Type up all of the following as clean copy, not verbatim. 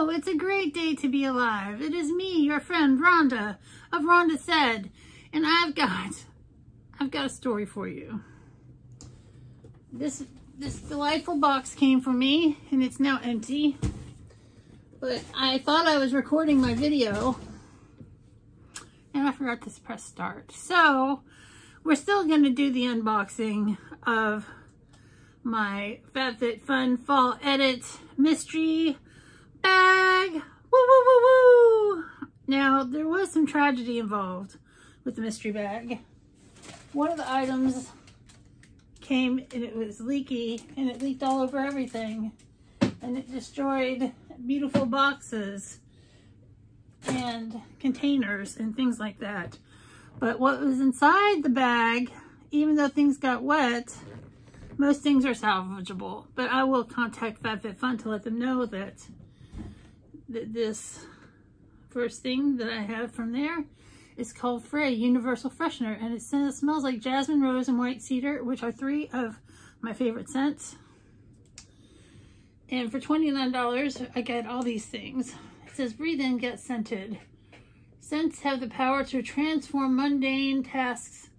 Hello, it's a great day to be alive. It is me, your friend Rhonda of Rhonda Said, and I've got a story for you. This delightful box came from me, and it's now empty. But I thought I was recording my video, and I forgot to press start. So we're still going to do the unboxing of my FABFITFUN Fall Edit mystery bag. Woo, woo, woo, woo. Now, there was some tragedy involved with the mystery bag. One of the items came and it was leaky, and it leaked all over everything, and it destroyed beautiful boxes and containers and things like that. But what was inside the bag, even though things got wet, most things are salvageable. But I will contact FABFITFUN to let them know that this first thing that I have from there is called Fray Universal Freshener, and it smells like jasmine, rose, and white cedar, which are three of my favorite scents. And for $29, I get all these things. It says, breathe in, get scented. Scents have the power to transform mundane tasks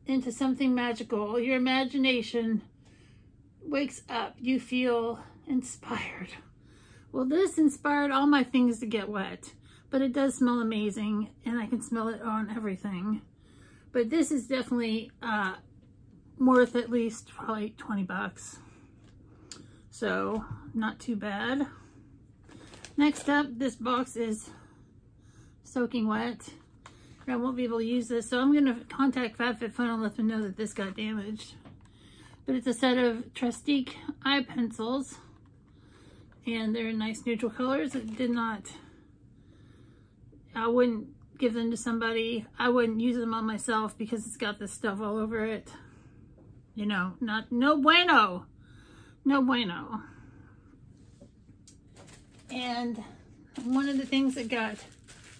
into something magical. Your imagination wakes up. You feel inspired. Well, this inspired all my things to get wet, but it does smell amazing, and I can smell it on everything. But this is definitely worth at least probably 20 bucks. So, not too bad. Next up, this box is soaking wet. I won't be able to use this, so I'm going to contact FABFITFUN and let them know that this got damaged. But it's a set of Trustique Eye Pencils, and they're nice neutral colors. It did not, I wouldn't give them to somebody. I wouldn't use them on myself because it's got this stuff all over it. You know, no bueno. No bueno. And one of the things that got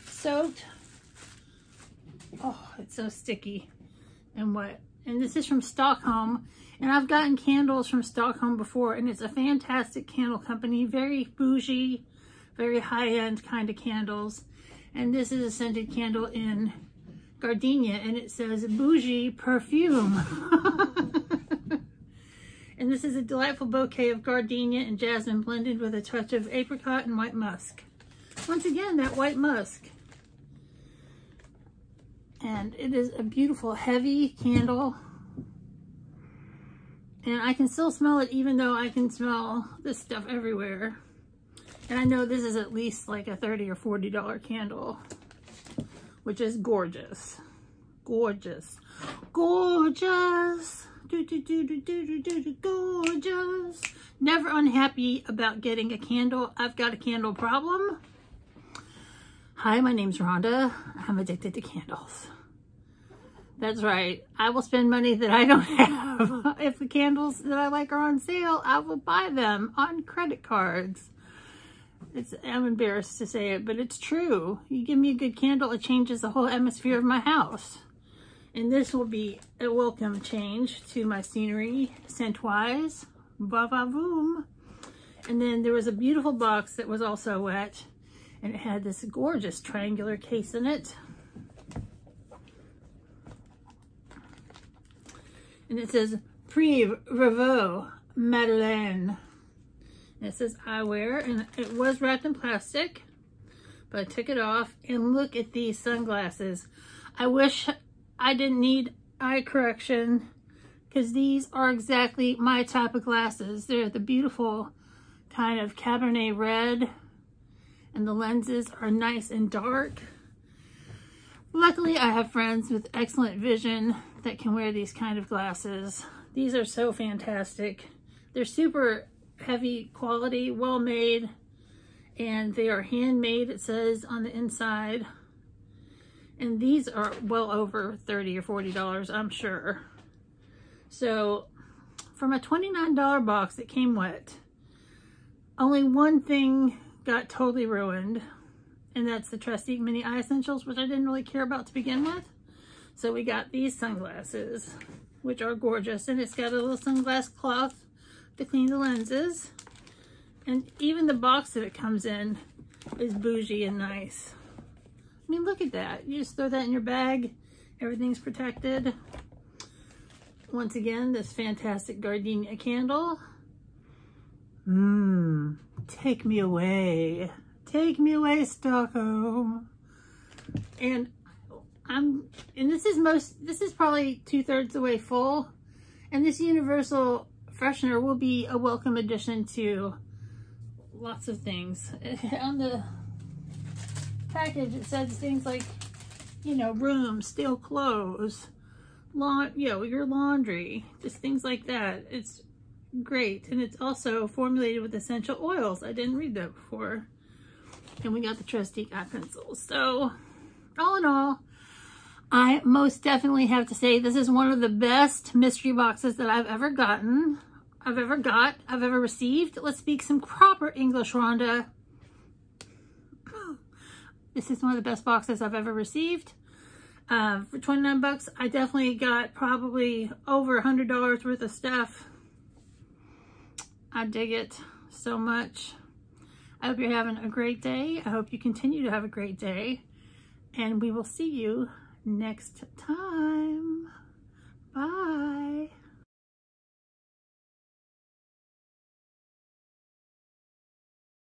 soaked, oh, it's so sticky and wet. And this is from Stockholm. And I've gotten candles from Stockholm before, and it's a fantastic candle company. Very bougie, very high-end kind of candles. And this is a scented candle in gardenia, and it says bougie perfume. And this is a delightful bouquet of gardenia and jasmine blended with a touch of apricot and white musk. Once again, that white musk. And it is a beautiful, heavy candle. And I can still smell it even though I can smell this stuff everywhere. And I know this is at least like a $30 or $40 candle, which is gorgeous. Gorgeous. Gorgeous. Gorgeous. Never unhappy about getting a candle. I've got a candle problem. Hi, my name's Rhonda. I'm addicted to candles. That's right. I will spend money that I don't have. If the candles that I like are on sale, I will buy them on credit cards. I'm embarrassed to say it, but it's true. You give me a good candle, it changes the whole atmosphere of my house. And this will be a welcome change to my scenery, scent-wise. Ba-ba-boom. And then there was a beautiful box that was also wet, and it had this gorgeous triangular case in it. And it says, Prive Revo Madeleine. And it says eyewear, and it was wrapped in plastic, but I took it off, and look at these sunglasses. I wish I didn't need eye correction, because these are exactly my type of glasses. They're the beautiful kind of Cabernet red, and the lenses are nice and dark. Luckily, I have friends with excellent vision that can wear these kind of glasses. These are so fantastic. They're super heavy quality, well made, and they are handmade, it says on the inside. And these are well over $30 or $40, I'm sure. So from a $29 box that came wet, only one thing got totally ruined, and that's the Trustique Mini Eye Essentials, which I didn't really care about to begin with. So we got these sunglasses, which are gorgeous, and it's got a little sunglass cloth to clean the lenses. And even the box that it comes in is bougie and nice. I mean, look at that. You just throw that in your bag. Everything's protected. Once again, this fantastic gardenia candle. Take me away. Take me away, Stockholm. And this is probably 2/3 the way full. And this universal freshener will be a welcome addition to lots of things. On the package, it says things like, you know, rooms, stale clothes, your laundry, just things like that. It's great. And it's also formulated with essential oils. I didn't read that before. And we got the Trustique Eye Pencils. So, all in all, I most definitely have to say this is one of the best mystery boxes that I've ever gotten. I've ever received. Let's speak some proper English, Rhonda. This is one of the best boxes I've ever received. For 29 bucks, I definitely got probably over $100 worth of stuff. I dig it so much. I hope you're having a great day. I hope you continue to have a great day. And we will see you next time.